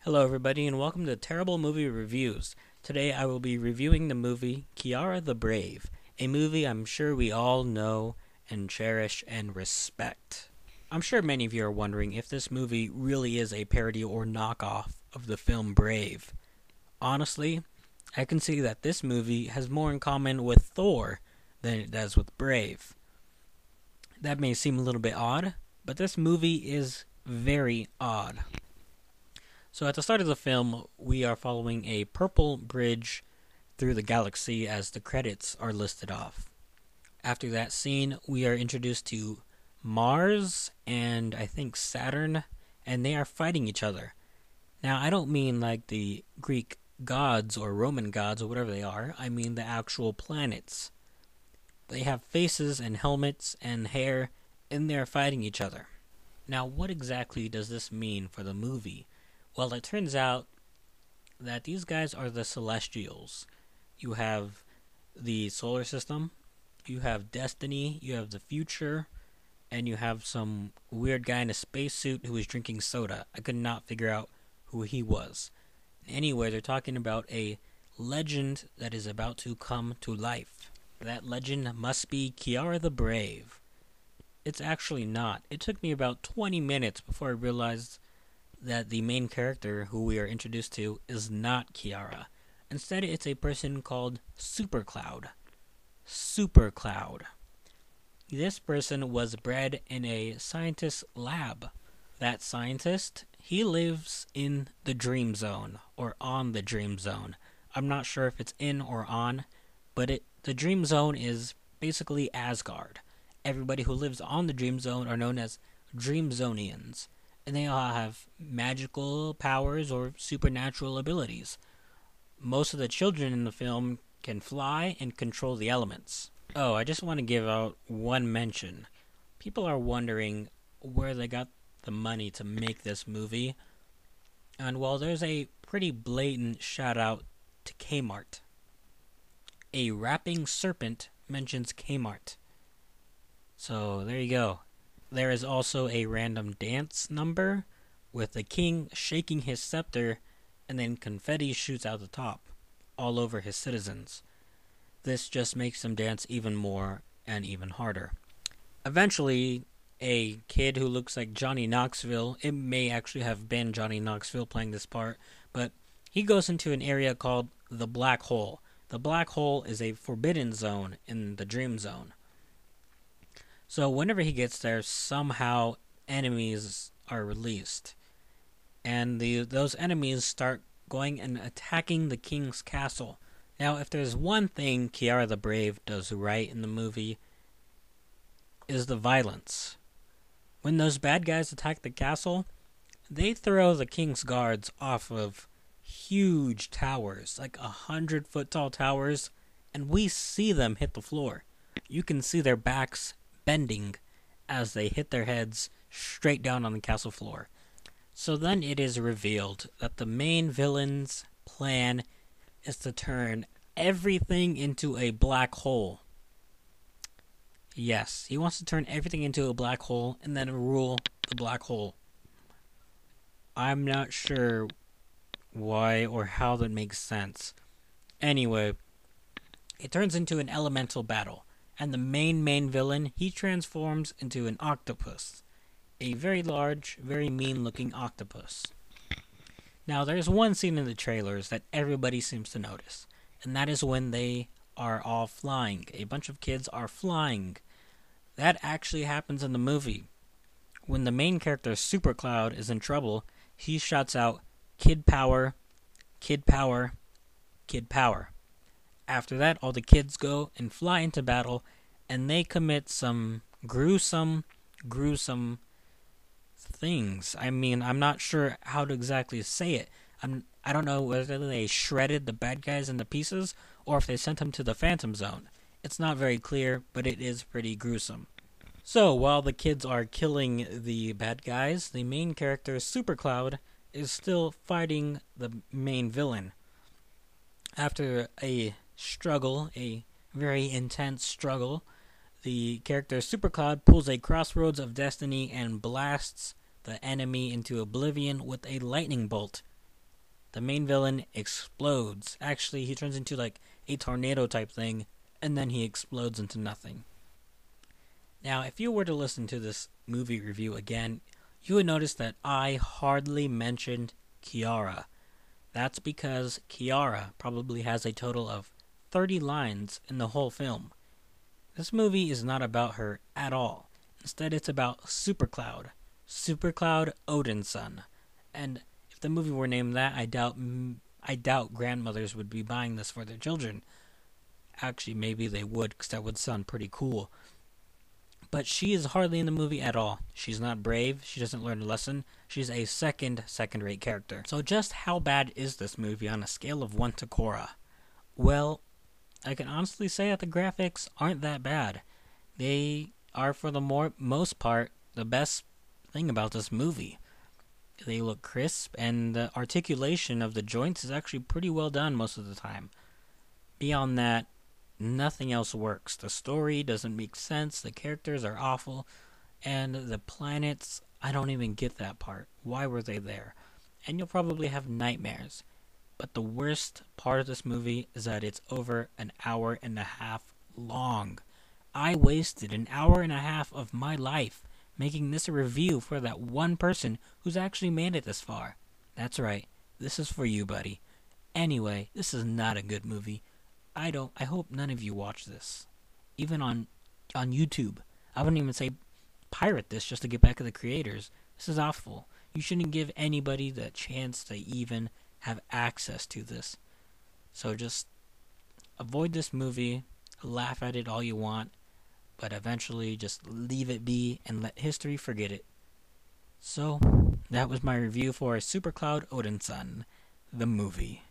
Hello everybody and welcome to Terrible Movie Reviews. Today I will be reviewing the movie Kiara the Brave, a movie I'm sure we all know and cherish and respect. I'm sure many of you are wondering if this movie really is a parody or knockoff of the film Brave. Honestly, I can see that this movie has more in common with Thor than it does with Brave. That may seem a little bit odd, but this movie is very odd. So at the start of the film, we are following a purple bridge through the galaxy as the credits are listed off. After that scene, we are introduced to Mars and I think Saturn, and they are fighting each other. Now, I don't mean like the Greek gods or Roman gods or whatever they are. I mean the actual planets. They have faces and helmets and hair, and they're fighting each other. Now, what exactly does this mean for the movie? Well, it turns out that these guys are the Celestials. You have the solar system, you have destiny, you have the future, and you have some weird guy in a spacesuit who is drinking soda. I could not figure out who he was. Anyway, they're talking about a legend that is about to come to life. That legend must be Kiara the Brave. It's actually not. It took me about 20 minutes before I realized that the main character who we are introduced to is not Kiara. Instead, it's a person called SuperCloud. SuperCloud. This person was bred in a scientist's lab. That scientist, he lives in the Dream Zone, or on the Dream Zone. I'm not sure if it's in or on, but the Dream Zone is basically Asgard. Everybody who lives on the Dream Zone are known as Dream Zonians, and they all have magical powers or supernatural abilities. Most of the children in the film can fly and control the elements. Oh, I just want to give out one mention. People are wondering where they got the money to make this movie. And well, there's a pretty blatant shout out to Kmart. A rapping serpent mentions Kmart. So there you go. There is also a random dance number with the king shaking his scepter and then confetti shoots out the top all over his citizens. This just makes them dance even more and even harder. Eventually, a kid who looks like Johnny Knoxville, it may actually have been Johnny Knoxville playing this part, but he goes into an area called the Black Hole. The Black Hole is a forbidden zone in the Dream Zone. So whenever he gets there, somehow enemies are released. And those enemies start going and attacking the king's castle. Now, if there's one thing Kiara the Brave does right in the movie, is the violence. When those bad guys attack the castle, they throw the king's guards off of huge towers, like 100-foot tall towers, and we see them hit the floor. You can see their backs bending as they hit their heads straight down on the castle floor. So then it is revealed that the main villain's plan is to turn everything into a black hole. Yes, he wants to turn everything into a black hole and then rule the black hole. I'm not sure why or how that makes sense. Anyway, it turns into an elemental battle. And the main villain, he transforms into an octopus. A very large, very mean-looking octopus. Now, there's one scene in the trailers that everybody seems to notice. And that is when they are all flying. A bunch of kids are flying. That actually happens in the movie. When the main character, SuperCloud, is in trouble, he shouts out, "Kid power, kid power, kid power." After that, all the kids go and fly into battle, and they commit some gruesome things. I mean, I'm not sure how to exactly say it. I don't know whether they shredded the bad guys into pieces, or if they sent them to the Phantom Zone. It's not very clear, but it is pretty gruesome. So, while the kids are killing the bad guys, the main character, SuperCloud, is still fighting the main villain. After a struggle, a very intense struggle, the character SuperCloud pulls a crossroads of destiny and blasts the enemy into oblivion with a lightning bolt. the main villain explodes. Actually, he turns into like a tornado type thing, and then he explodes into nothing. Now, if you were to listen to this movie review again, you would notice that I hardly mentioned Kiara. That's because Kiara probably has a total of 30 lines in the whole film. This movie is not about her at all. Instead, it's about SuperCloud. SuperCloud Odin's son. And if the movie were named that, I doubt grandmothers would be buying this for their children. Actually, maybe they would, because that would sound pretty cool. But she is hardly in the movie at all. She's not brave. She doesn't learn a lesson. She's a second-rate character. So just how bad is this movie on a scale of 1 to Korra? Well, I can honestly say that the graphics aren't that bad. They are, for the most part, the best thing about this movie. They look crisp, and the articulation of the joints is actually pretty well done most of the time. Beyond that, nothing else works. The story doesn't make sense, the characters are awful, and the planets, I don't even get that part. Why were they there? And you'll probably have nightmares. But the worst part of this movie is that it's over an hour and a half long. I wasted an hour and a half of my life making this a review for that one person who's actually made it this far. That's right, this is for you, buddy. Anyway, this is not a good movie. I hope none of you watch this. Even on YouTube. I wouldn't even say pirate this just to get back at the creators. This is awful. You shouldn't give anybody the chance to even have access to this. So just avoid this movie, laugh at it all you want, but eventually just leave it be and let history forget it. So, that was my review for SuperCloud Odin's Son, the movie.